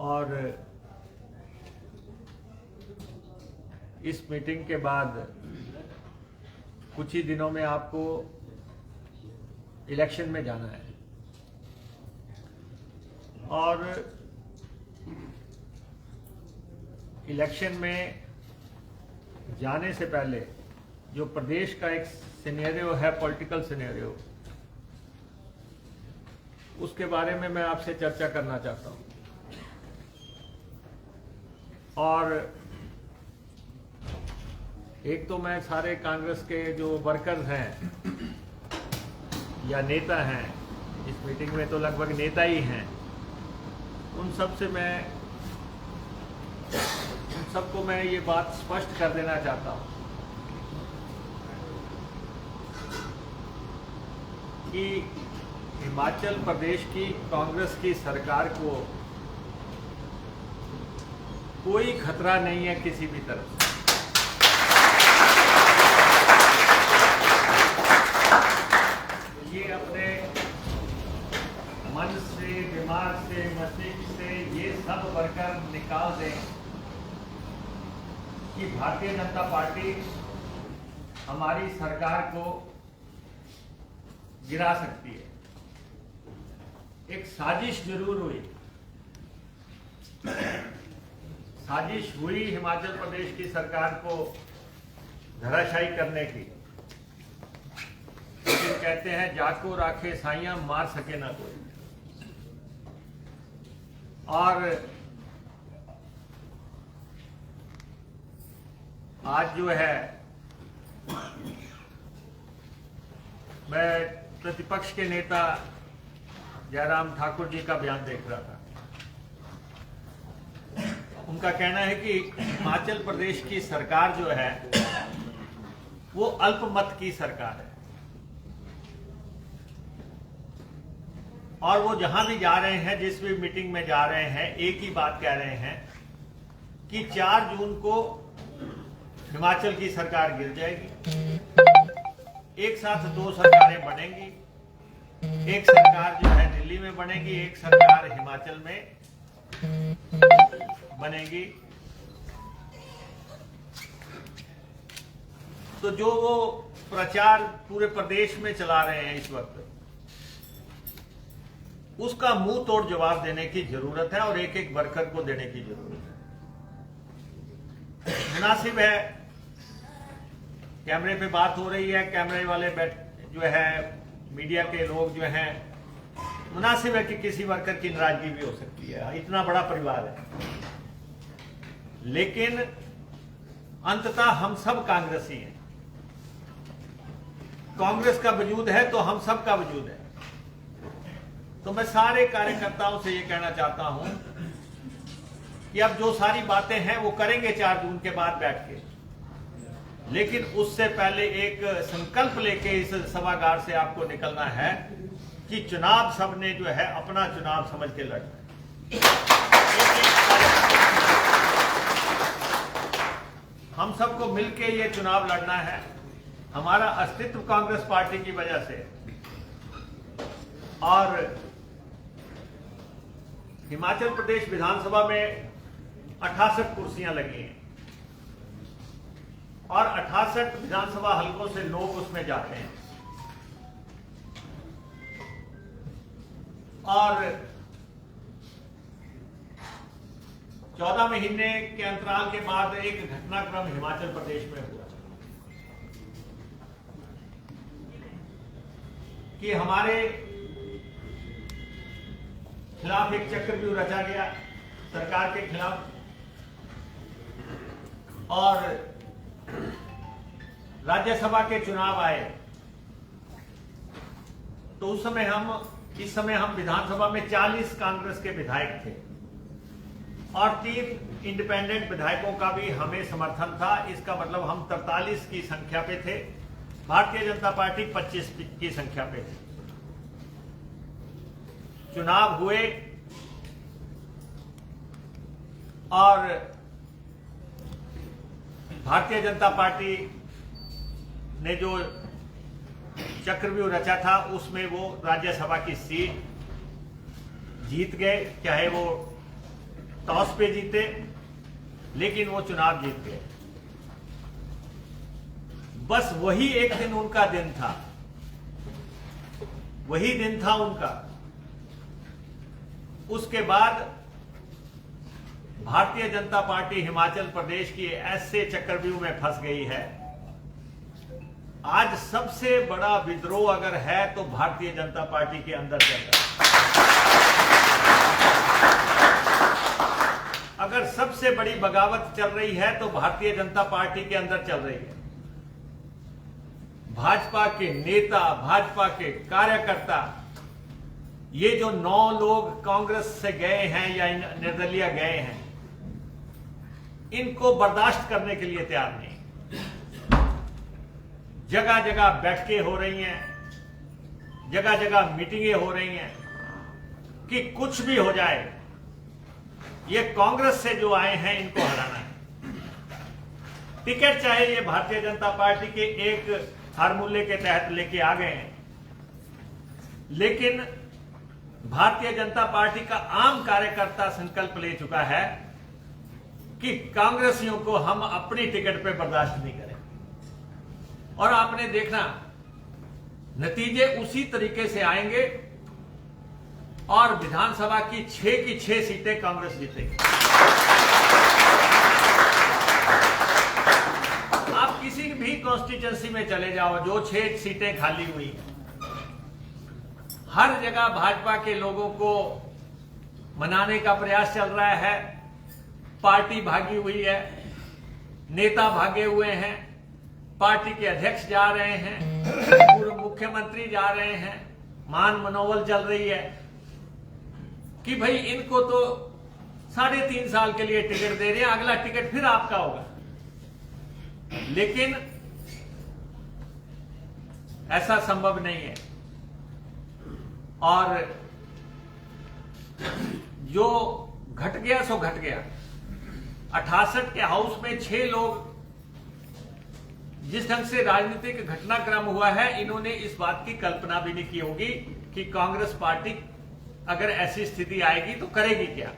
और इस मीटिंग के बाद कुछ ही दिनों में आपको इलेक्शन में जाना है और इलेक्शन में जाने से पहले जो प्रदेश का एक सिनेरियो है, पॉलिटिकल सिनेरियो, उसके बारे में मैं आपसे चर्चा करना चाहता हूं। और एक तो मैं सारे कांग्रेस के जो वर्कर्स हैं या नेता हैं, इस मीटिंग में तो लगभग नेता ही हैं, उन सबको मैं ये बात स्पष्ट कर देना चाहता हूं कि हिमाचल प्रदेश की कांग्रेस की सरकार को कोई खतरा नहीं है किसी भी तरफ से। ये अपने मन से, दिमाग से, मस्तिष्क से ये सब वर्कर निकाल दें कि भारतीय जनता पार्टी हमारी सरकार को गिरा सकती है। एक साजिश जरूर हुई, साजिश हुई हिमाचल प्रदेश की सरकार को धराशायी करने की, लेकिन कहते हैं जाको राखे साइयां, मार सके ना कोई। और आज जो है मैं प्रतिपक्ष के नेता जयराम ठाकुर जी का बयान देख रहा था। उनका कहना है कि हिमाचल प्रदेश की सरकार जो है वो अल्पमत की सरकार है और वो जहां भी जा रहे हैं, जिस भी मीटिंग में जा रहे हैं, एक ही बात कह रहे हैं कि 4 जून को हिमाचल की सरकार गिर जाएगी, एक साथ 2 सरकारें बनेंगी, एक सरकार जो है दिल्ली में बनेगी, एक सरकार हिमाचल में बनेगी। तो जो वो प्रचार पूरे प्रदेश में चला रहे हैं इस वक्त, उसका मुंह तोड़ जवाब देने की जरूरत है और एक एक वर्कर को देने की जरूरत है। मुनासिब है, कैमरे पे बात हो रही है, कैमरे वाले जो है मीडिया के लोग जो हैं, मुनासिब है कि किसी वर्कर की नाराजगी भी हो सकती है, इतना बड़ा परिवार है, लेकिन अंततः हम सब कांग्रेसी हैं। कांग्रेस का वजूद है तो हम सब का वजूद है। तो मैं सारे कार्यकर्ताओं से ये कहना चाहता हूं कि अब जो सारी बातें हैं वो करेंगे 4 जून के बाद बैठ के, लेकिन उससे पहले एक संकल्प लेके इस सभागार से आपको निकलना है कि चुनाव सबने जो है अपना चुनाव समझ के लड़ना है। हम सबको मिलके ये चुनाव लड़ना है। हमारा अस्तित्व कांग्रेस पार्टी की वजह से, और हिमाचल प्रदेश विधानसभा में 68 कुर्सियां लगी हैं और 68 विधानसभा हलकों से लोग उसमें जाते हैं और 14 महीने के अंतराल के बाद एक घटनाक्रम हिमाचल प्रदेश में हुआ कि हमारे खिलाफ एक चक्रव्यूह रचा गया सरकार के खिलाफ, और राज्यसभा के चुनाव आए तो इस समय हम विधानसभा में 40 कांग्रेस के विधायक थे और 3 इंडिपेंडेंट विधायकों का भी हमें समर्थन था। इसका मतलब हम 43 की संख्या पे थे, भारतीय जनता पार्टी 25 की संख्या पे थी। चुनाव हुए और भारतीय जनता पार्टी ने जो चक्रव्यूह रचा था उसमें वो राज्यसभा की सीट जीत गए, चाहे वो टॉस पे जीते, लेकिन वो चुनाव जीत गए। बस वही एक दिन उनका दिन था, वही दिन था उनका। उसके बाद भारतीय जनता पार्टी हिमाचल प्रदेश की ऐसे चक्रव्यूह में फंस गई है। आज सबसे बड़ा विद्रोह अगर है तो भारतीय जनता पार्टी के अंदर चल रहा है। अगर सबसे बड़ी बगावत चल रही है तो भारतीय जनता पार्टी के अंदर चल रही है। भाजपा के नेता, भाजपा के कार्यकर्ता, ये जो 9 लोग कांग्रेस से गए हैं या निर्दलीय गए हैं, इनको बर्दाश्त करने के लिए तैयार नहीं। जगह जगह बैठकें हो रही हैं, जगह जगह मीटिंगें हो रही हैं कि कुछ भी हो जाए, ये कांग्रेस से जो आए हैं इनको हराना है। टिकट चाहे ये भारतीय जनता पार्टी के एक फार्मूले के तहत लेके आ गए हैं, लेकिन भारतीय जनता पार्टी का आम कार्यकर्ता संकल्प ले चुका है कि कांग्रेसियों को हम अपनी टिकट पे बर्दाश्त नहीं करें। और आपने देखना नतीजे उसी तरीके से आएंगे और विधानसभा की 6 सीटें कांग्रेस जीतेगी। आप किसी भी कॉन्स्टिट्यूंसी में चले जाओ, जो 6 सीटें खाली हुई हैं, हर जगह भाजपा के लोगों को मनाने का प्रयास चल रहा है। पार्टी भागी हुई है, नेता भागे हुए हैं, पार्टी के अध्यक्ष जा रहे हैं, पूर्व मुख्यमंत्री जा रहे हैं, मान मनोबल चल रही है कि भाई इनको तो 3.5 साल के लिए टिकट दे रहे हैं, अगला टिकट फिर आपका होगा। लेकिन ऐसा संभव नहीं है। और जो घट गया सो घट गया। 68 के हाउस में 6 लोग, जिस ढंग से राजनीतिक घटनाक्रम हुआ है, इन्होंने इस बात की कल्पना भी नहीं की होगी कि कांग्रेस पार्टी अगर ऐसी स्थिति आएगी तो करेगी क्या।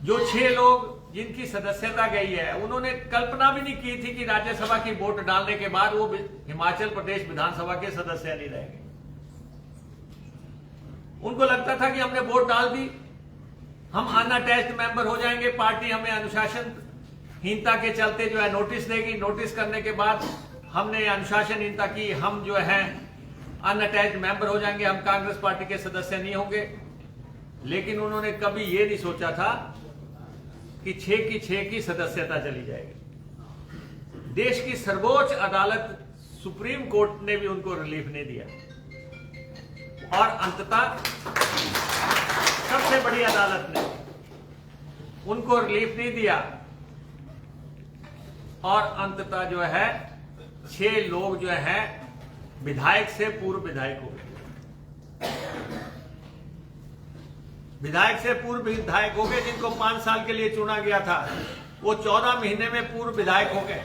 जो 6 लोग जिनकी सदस्यता गई है, उन्होंने कल्पना भी नहीं की थी कि राज्यसभा की वोट डालने के बाद वो हिमाचल प्रदेश विधानसभा के सदस्य नहीं रहेंगे। उनको लगता था कि हमने वोट डाल दी, हम अनअटैच्ड मेंबर हो जाएंगे, पार्टी हमें अनुशासनहीनता के चलते जो है नोटिस देगी, नोटिस करने के बाद हमने अनुशासनहीनता की, हम जो है अनअटैच्ड मेंबर हो जाएंगे, हम कांग्रेस पार्टी के सदस्य नहीं होंगे। लेकिन उन्होंने कभी यह नहीं सोचा था कि 6 की सदस्यता चली जाएगी। देश की सर्वोच्च अदालत सुप्रीम कोर्ट ने भी उनको रिलीफ नहीं दिया और अंततः सबसे बड़ी अदालत ने उनको रिलीफ नहीं दिया और अंततः जो है 6 लोग जो है विधायक से पूर्व विधायक हो गए। विधायक से पूर्व विधायक हो गए। जिनको 5 साल के लिए चुना गया था वो 14 महीने में पूर्व विधायक हो गए।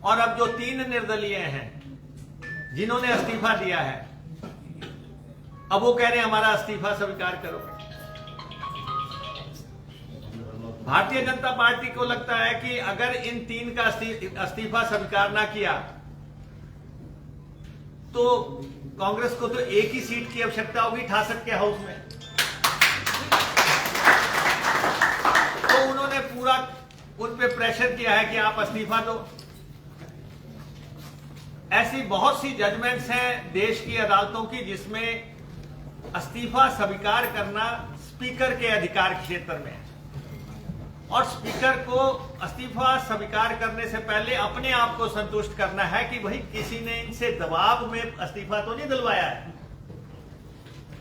और अब जो 3 निर्दलीय हैं जिन्होंने इस्तीफा दिया है, अब वो कह रहे हैं हमारा इस्तीफा स्वीकार करो। भारतीय जनता पार्टी को लगता है कि अगर इन 3 का इस्तीफा स्वीकार ना किया तो कांग्रेस को तो एक ही सीट की आवश्यकता होगी 68 के हाउस में। तो उन्होंने पूरा उन पे प्रेशर किया है कि आप इस्तीफा दो। ऐसी बहुत सी जजमेंट्स हैं देश की अदालतों की जिसमें इस्तीफा स्वीकार करना स्पीकर के अधिकार क्षेत्र में है और स्पीकर को इस्तीफा स्वीकार करने से पहले अपने आप को संतुष्ट करना है कि भाई किसी ने इनसे दबाव में इस्तीफा तो नहीं दिलवाया है।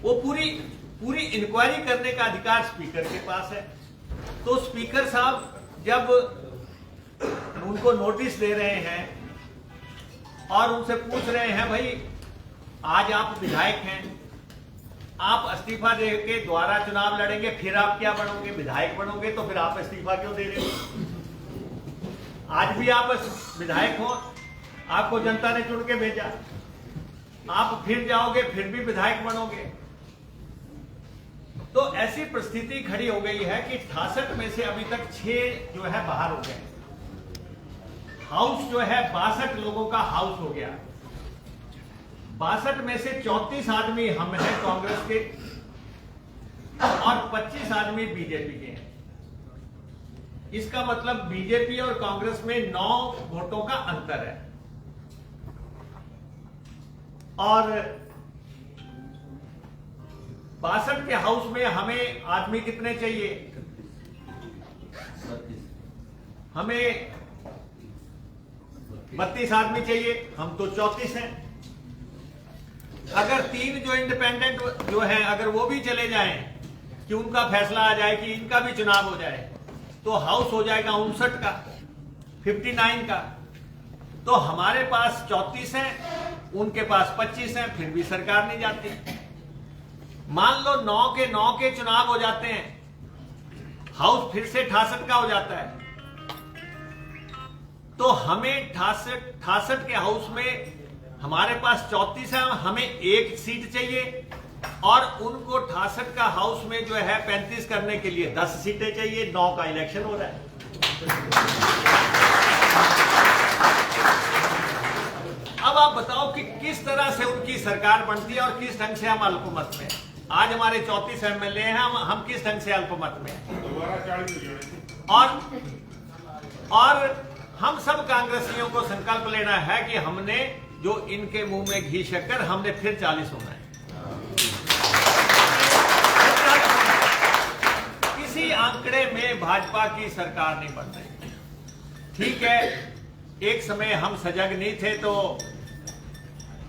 वो पूरी इंक्वायरी करने का अधिकार स्पीकर के पास है। तो स्पीकर साहब जब उनको नोटिस दे रहे हैं और उनसे पूछ रहे हैं भाई आज आप विधायक हैं, आप इस्तीफा दे के दोबारा चुनाव लड़ेंगे, फिर आप क्या बनोगे, विधायक बनोगे, तो फिर आप इस्तीफा क्यों दे रहे हो? आज भी आप विधायक हो, आपको जनता ने चुन के भेजा, आप फिर जाओगे फिर भी विधायक बनोगे। तो ऐसी परिस्थिति खड़ी हो गई है कि 68 में से अभी तक 6 जो है बाहर हो गए। हाउस जो है 62 लोगों का हाउस हो गया। 62 में से 34 आदमी हम हैं कांग्रेस के और 25 आदमी बीजेपी के हैं। इसका मतलब बीजेपी और कांग्रेस में 9 वोटों का अंतर है। और 62 के हाउस में हमें आदमी कितने चाहिए? हमें 32 आदमी चाहिए, हम तो 34 हैं। अगर 3 जो इंडिपेंडेंट जो हैं अगर वो भी चले जाएं कि उनका फैसला आ जाए कि इनका भी चुनाव हो जाए, तो हाउस हो जाएगा 59 का, 59 का। तो हमारे पास 34 हैं, उनके पास 25 हैं, फिर भी सरकार नहीं जाती। मान लो 9 के 9 के चुनाव हो जाते हैं, हाउस फिर से 68 का हो जाता है, तो हमें 68 के हाउस में हमारे पास 34 है, हमें 1 सीट चाहिए और उनको 68 का हाउस में जो है 35 करने के लिए 10 सीटें चाहिए। 9 का इलेक्शन हो रहा है। अब आप बताओ कि किस तरह से उनकी सरकार बनती है और किस ढंग से हम अल्पमत में। आज हमारे 34 एमएलए हैं, हम किस ढंग से अल्पमत में। और हम सब कांग्रेसियों को संकल्प लेना है कि हमने जो इनके मुंह में घी शक्कर, हमने फिर 40 होना है। किसी आंकड़े में भाजपा की सरकार नहीं बन रही। ठीक है, एक समय हम सजग नहीं थे तो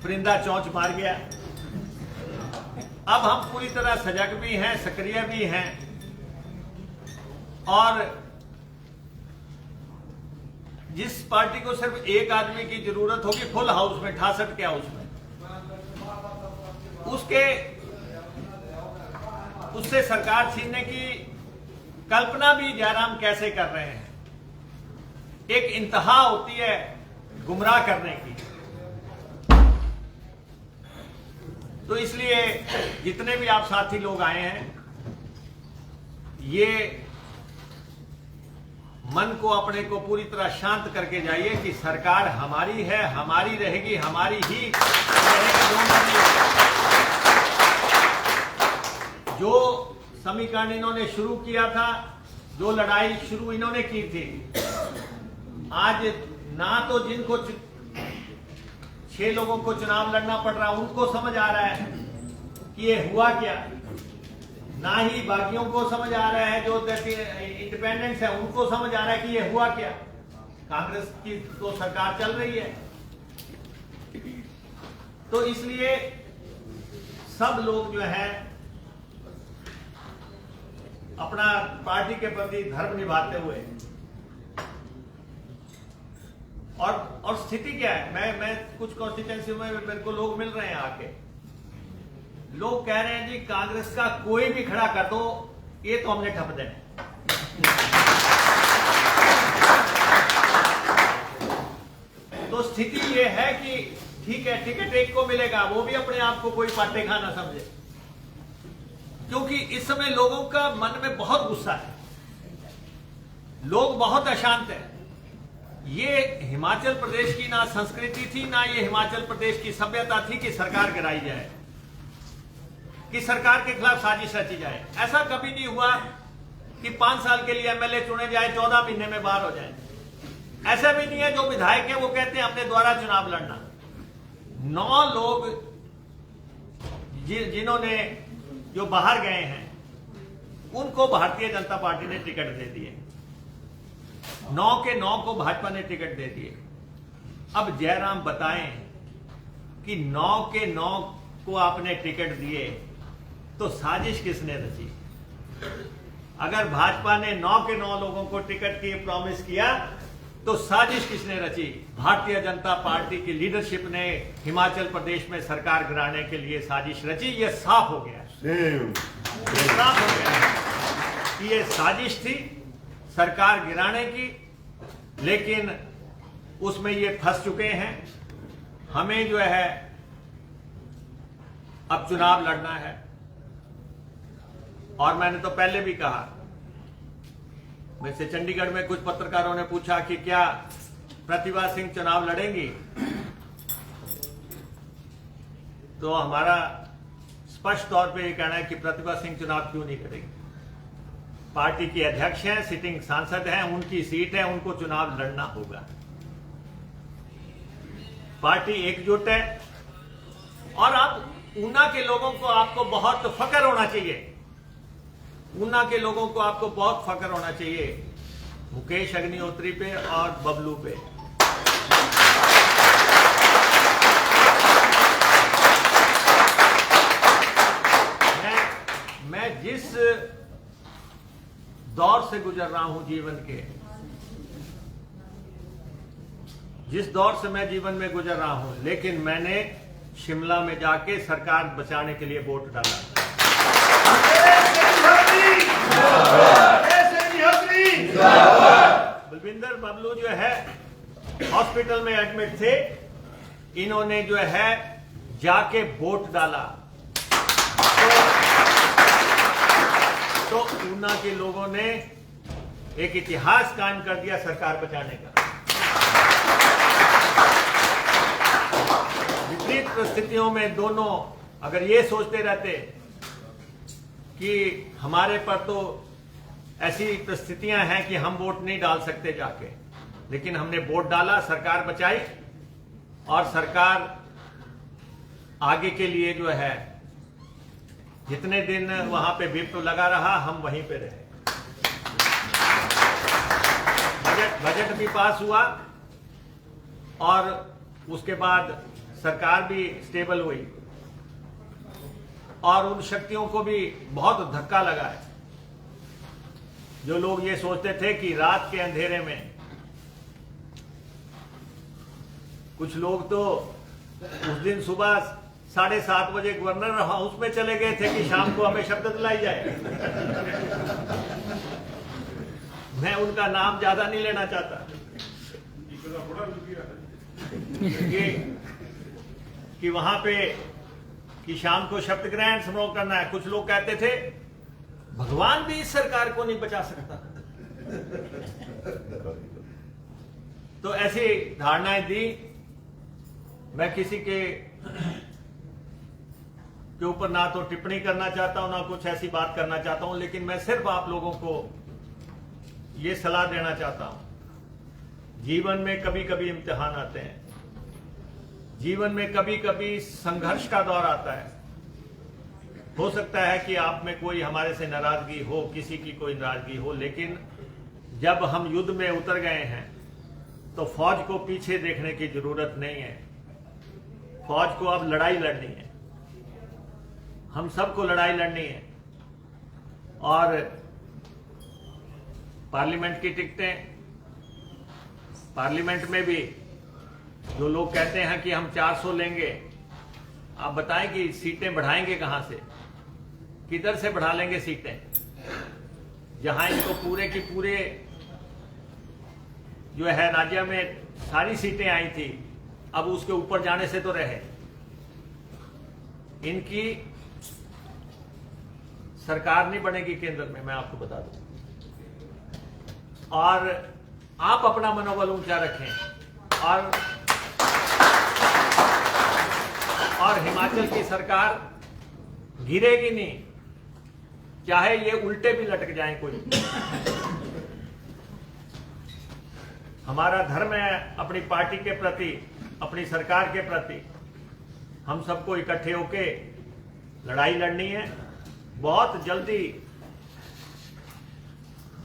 परिंदा चोंच मार गया। अब हम पूरी तरह सजग भी हैं, सक्रिय भी हैं और जिस पार्टी को सिर्फ एक आदमी की जरूरत होगी फुल हाउस में, 68 के हाउस में, उससे सरकार छीनने की कल्पना भी जयराम कैसे कर रहे हैं। एक इंतहा होती है गुमराह करने की। तो इसलिए जितने भी आप साथी लोग आए हैं, ये मन को अपने को पूरी तरह शांत करके जाइए कि सरकार हमारी है, हमारी रहेगी, हमारी ही रहेगी। जो समीकरण इन्होंने शुरू किया था, जो लड़ाई शुरू इन्होंने की थी, आज ना तो जिनको 6 लोगों को चुनाव लड़ना पड़ रहा उनको समझ आ रहा है कि ये हुआ क्या, ना ही बाकियों को समझ आ रहा है, जो इंडिपेंडेंट्स है उनको समझ आ रहा है कि ये हुआ क्या। कांग्रेस की तो सरकार चल रही है। तो इसलिए सब लोग जो है अपना पार्टी के प्रति धर्म निभाते हुए, और स्थिति क्या है, मैं कुछ कॉन्स्टिट्यूएंसी में मेरे को लोग मिल रहे हैं आके, लोग कह रहे हैं जी कांग्रेस का कोई भी खड़ा कर दो, ये तो हमने ठप देना। तो स्थिति ये है कि ठीक है, टिकट एक को मिलेगा, वो भी अपने आप को कोई पाटे खाना समझे, क्योंकि इस समय लोगों का मन में बहुत गुस्सा है, लोग बहुत अशांत हैं। ये हिमाचल प्रदेश की ना संस्कृति थी, ना ये हिमाचल प्रदेश की सभ्यता थी कि सरकार गिराई जाए, कि सरकार के खिलाफ साजिश रची जाए। ऐसा कभी नहीं हुआ कि 5 साल के लिए एमएलए चुने जाए, 14 महीने में बाहर हो जाए। ऐसा भी नहीं है जो विधायक है वो कहते हैं अपने द्वारा चुनाव लड़ना। 9 लोग जिन्होंने जो बाहर गए हैं उनको भारतीय जनता पार्टी ने टिकट दे दिए। 9 के 9 को भाजपा ने टिकट दे दिए। अब जयराम बताएं कि 9 के 9 को आपने टिकट दिए तो साजिश किसने रची? अगर भाजपा ने 9 के 9 लोगों को टिकट की प्रॉमिस किया तो साजिश किसने रची? भारतीय जनता पार्टी की लीडरशिप ने हिमाचल प्रदेश में सरकार गिराने के लिए साजिश रची। ये साफ हो गया, साफ हो गया कि ये साजिश थी सरकार गिराने की, लेकिन उसमें ये फंस चुके हैं। हमें जो है अब चुनाव लड़ना है और मैंने तो पहले भी कहा, वैसे चंडीगढ़ में कुछ पत्रकारों ने पूछा कि क्या प्रतिभा सिंह चुनाव लड़ेंगी, तो हमारा स्पष्ट तौर पे ये कहना है कि प्रतिभा सिंह चुनाव क्यों नहीं लड़ेगी। पार्टी की अध्यक्ष हैं, सिटिंग सांसद हैं, उनकी सीट है, उनको चुनाव लड़ना होगा। पार्टी एकजुट है और आप ऊना के लोगों को आपको बहुत फख्र होना चाहिए। ऊना के लोगों को आपको बहुत फख्र होना चाहिए मुकेश अग्निहोत्री पे और बबलू पे। मैं जिस दौर से गुजर रहा हूं जीवन के, जिस दौर से मैं जीवन में गुजर रहा हूं, लेकिन मैंने शिमला में जाके सरकार बचाने के लिए वोट डाला। बलविंदर बबलू जो है हॉस्पिटल में एडमिट थे, इन्होंने जो है जाके वोट डाला। तो ऊना के लोगों ने एक इतिहास कायम कर दिया सरकार बचाने का। विपरीत परिस्थितियों में दोनों अगर ये सोचते रहते कि हमारे पर तो ऐसी परिस्थितियां हैं कि हम वोट नहीं डाल सकते जाके, लेकिन हमने वोट डाला, सरकार बचाई और सरकार आगे के लिए जो है जितने दिन वहां पे विप लगा रहा, हम वहीं पे रहे। बजट भी पास हुआ और उसके बाद सरकार भी स्टेबल हुई और उन शक्तियों को भी बहुत धक्का लगा है जो लोग ये सोचते थे कि रात के अंधेरे में, कुछ लोग तो उस दिन सुबह 7:30 बजे गवर्नर हाउस में चले गए थे कि शाम को हमें शपथ दिलाई जाए। मैं उनका नाम ज्यादा नहीं लेना चाहता कि वहां पे कि शाम को शपथ ग्रहण समारोह करना है। कुछ लोग कहते थे भगवान भी इस सरकार को नहीं बचा सकता। तो ऐसी धारणाएं दी। मैं किसी के ऊपर ना तो टिप्पणी करना चाहता हूं, ना कुछ ऐसी बात करना चाहता हूं, लेकिन मैं सिर्फ आप लोगों को यह सलाह देना चाहता हूं। जीवन में कभी कभी इम्तिहान आते हैं, जीवन में कभी कभी संघर्ष का दौर आता है। हो सकता है कि आप में कोई हमारे से नाराजगी हो, किसी की कोई नाराजगी हो, लेकिन जब हम युद्ध में उतर गए हैं तो फौज को पीछे देखने की जरूरत नहीं है। फौज को अब लड़ाई लड़नी है, हम सबको लड़ाई लड़नी है। और पार्लियामेंट की टिकटें, पार्लियामेंट में भी जो लोग कहते हैं कि हम 400 लेंगे, आप बताएं कि सीटें बढ़ाएंगे कहां से, किधर से बढ़ा लेंगे सीटें, जहां इनको पूरे की पूरे जो है राज्य में सारी सीटें आई थी, अब उसके ऊपर जाने से तो रहे। इनकी सरकार नहीं बनेगी केंद्र में, मैं आपको बता दूं। और आप अपना मनोबल ऊंचा रखें और हिमाचल की सरकार गिरेगी नहीं, चाहे ये उल्टे भी लटक जाएं कोई। हमारा धर्म है अपनी पार्टी के प्रति, अपनी सरकार के प्रति हम सबको इकट्ठे होके लड़ाई लड़नी है। बहुत जल्दी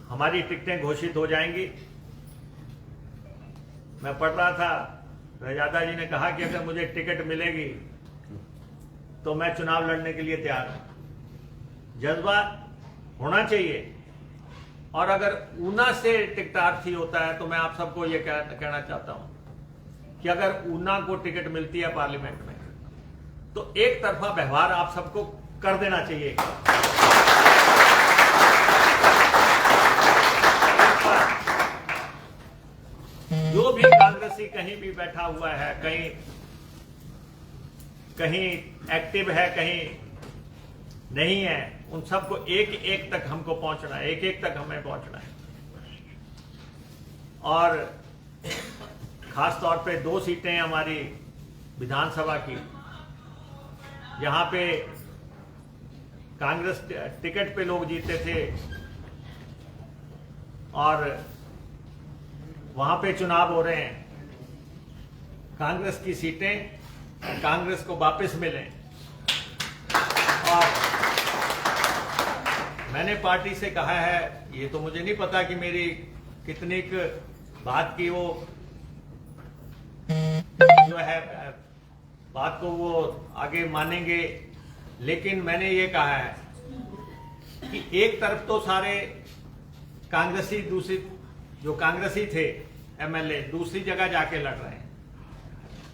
हमारी टिकटें घोषित हो जाएंगी। मैं पढ़ रहा था, रजादा जी ने कहा कि अगर मुझे टिकट मिलेगी तो मैं चुनाव लड़ने के लिए तैयार हूं। जज्बा होना चाहिए। और अगर ऊना से टिकटार्थी होता है तो मैं आप सबको यह कहना चाहता हूं कि अगर ऊना को टिकट मिलती है पार्लियामेंट में तो एक तरफा व्यवहार आप सबको कर देना चाहिए। जो भी कांग्रेसी कहीं भी बैठा हुआ है, कहीं एक्टिव है, कहीं नहीं है, उन सबको एक एक तक हमको पहुंचना है, एक एक तक हमें पहुंचना है। और खास तौर पे 2 सीटें हमारी विधानसभा की, यहां पे कांग्रेस टिकट पे लोग जीते थे और वहां पे चुनाव हो रहे हैं। कांग्रेस की सीटें कांग्रेस को वापस मिलें। और मैंने पार्टी से कहा है, ये तो मुझे नहीं पता कि मेरी कितनी बात की वो जो है बात को वो आगे मानेंगे, लेकिन मैंने ये कहा है कि एक तरफ तो सारे कांग्रेसी, दूसरी जो कांग्रेसी थे एमएलए दूसरी जगह जाके लड़ रहे हैं।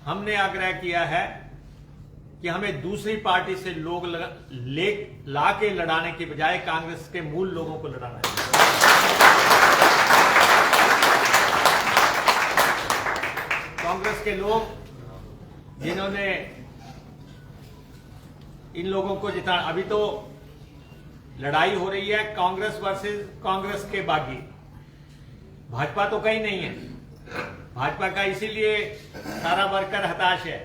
हमने आग्रह किया है कि हमें दूसरी पार्टी से लोग ला के लड़ाने की बजाय कांग्रेस के मूल लोगों को लड़ाना है। कांग्रेस के लोग जिन्होंने इन लोगों को जिता, अभी तो लड़ाई हो रही है कांग्रेस वर्सेस कांग्रेस के बागी, भाजपा तो कहीं नहीं है। भाजपा का इसीलिए सारा वर्कर हताश है।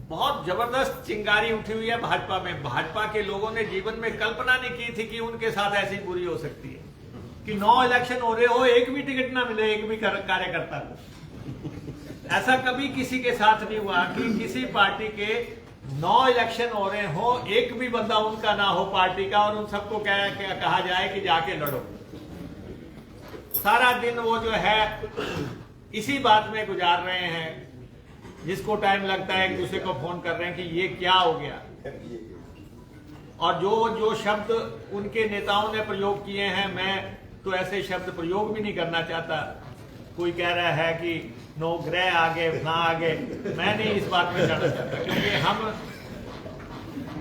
बहुत जबरदस्त चिंगारी उठी हुई है भाजपा में। भाजपा के लोगों ने जीवन में कल्पना नहीं की थी कि उनके साथ ऐसी बुरी हो सकती है कि 9 इलेक्शन हो रहे हो, एक भी टिकट ना मिले एक भी कार्यकर्ता को। ऐसा कभी किसी के साथ नहीं हुआ कि किसी पार्टी के 9 इलेक्शन हो रहे हो, एक भी बंदा उनका ना हो पार्टी का, और उन सबको कहा जाए कि जाके लड़ो। सारा दिन वो जो है इसी बात में गुजार रहे हैं, जिसको टाइम लगता है एक दूसरे को फोन कर रहे हैं कि ये क्या हो गया। और जो शब्द उनके नेताओं ने प्रयोग किए हैं, मैं तो ऐसे शब्द प्रयोग भी नहीं करना चाहता। कोई कह रहा है कि नो ग्रह आगे ना आगे, मैं नहीं इस बात में जाना चाहता,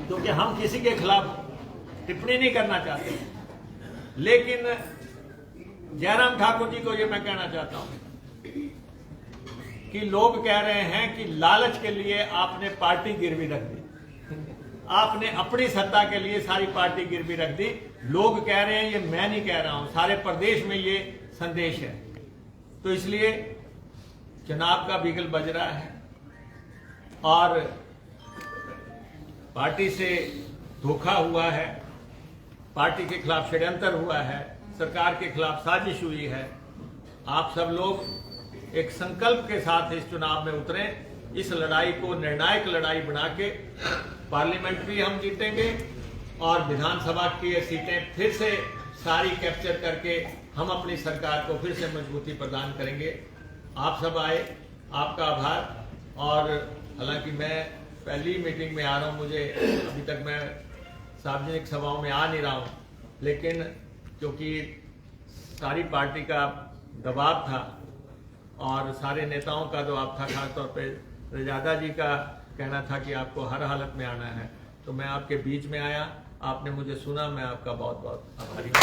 क्योंकि हम किसी के खिलाफ टिप्पणी नहीं करना चाहते। लेकिन जयराम ठाकुर जी को ये मैं कहना चाहता हूं कि लोग कह रहे हैं कि लालच के लिए आपने पार्टी गिरवी रख दी, आपने अपनी सत्ता के लिए सारी पार्टी गिरवी रख दी। लोग कह रहे हैं, ये मैं नहीं कह रहा हूं, सारे प्रदेश में ये संदेश है। तो इसलिए चुनाव का बिगल बज रहा है और पार्टी से धोखा हुआ है, पार्टी के खिलाफ षड्यंत्र हुआ है, सरकार के खिलाफ साजिश हुई है। आप सब लोग एक संकल्प के साथ इस चुनाव में उतरें, इस लड़ाई को निर्णायक लड़ाई बना के पार्लियामेंट भी हम जीतेंगे और विधानसभा की सीटें फिर से सारी कैप्चर करके हम अपनी सरकार को फिर से मजबूती प्रदान करेंगे। आप सब आए, आपका आभार। और हालांकि मैं पहली मीटिंग में आ रहा हूं, मुझे अभी तक मैं सार्वजनिक सभाओं में आ नहीं रहा हूं, लेकिन क्योंकि सारी पार्टी का दबाव था और सारे नेताओं का दबाव था, खासतौर पे रजादा जी का कहना था कि आपको हर हालत में आना है, तो मैं आपके बीच में आया, आपने मुझे सुना, मैं आपका बहुत बहुत आभारी हूं।